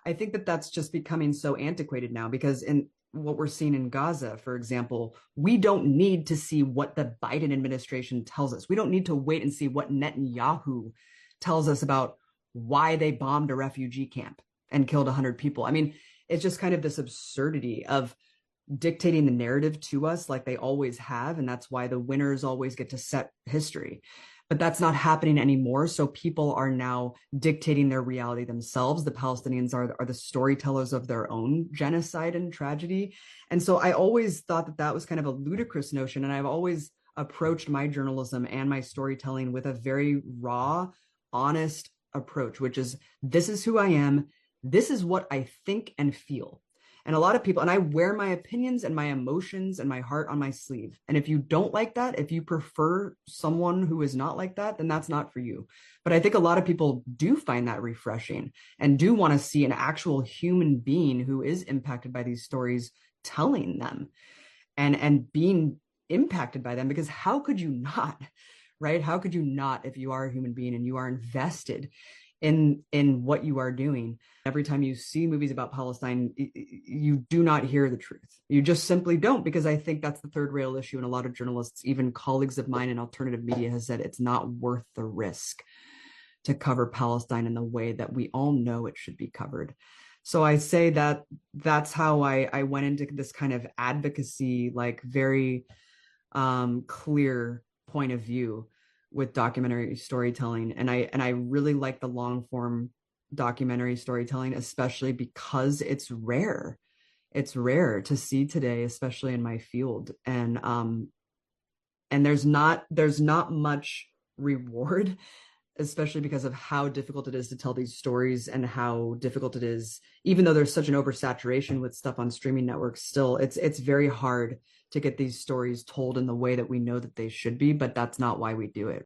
I think that that's just becoming so antiquated now, because in what we're seeing in Gaza, for example, we don't need to see what the Biden administration tells us. We don't need to wait and see what Netanyahu tells us about why they bombed a refugee camp and killed 100 people. I mean, it's just kind of this absurdity of dictating the narrative to us like they always have. And that's why the winners always get to set history. But that's not happening anymore. So people are now dictating their reality themselves. The Palestinians are the storytellers of their own genocide and tragedy. And so I always thought that that was kind of a ludicrous notion. And I've always approached my journalism and my storytelling with a very raw, honest approach, which is, this is who I am. This is what I think and feel. And a lot of people, and I wear my opinions and my emotions and my heart on my sleeve. And if you don't like that, if you prefer someone who is not like that, then that's not for you. But I think a lot of people do find that refreshing and do want to see an actual human being who is impacted by these stories telling them and being impacted by them, because how could you not, right? How could you not, if you are a human being and you are invested in what you are doing? Every time you see movies about Palestine, you do not hear the truth. You just simply don't, because I think that's the third rail issue. And a lot of journalists, even colleagues of mine in alternative media, has said it's not worth the risk to cover Palestine in the way that we all know it should be covered. So I say that that's how I went into this kind of advocacy, like very clear point of view with documentary storytelling. And I really like the long form documentary storytelling, especially because it's rare. It's rare to see today, especially in my field. And there's not much reward, especially because of how difficult it is to tell these stories and how difficult it is, even though there's such an oversaturation with stuff on streaming networks, still it's very hard to get these stories told in the way that we know that they should be, but that's not why we do it.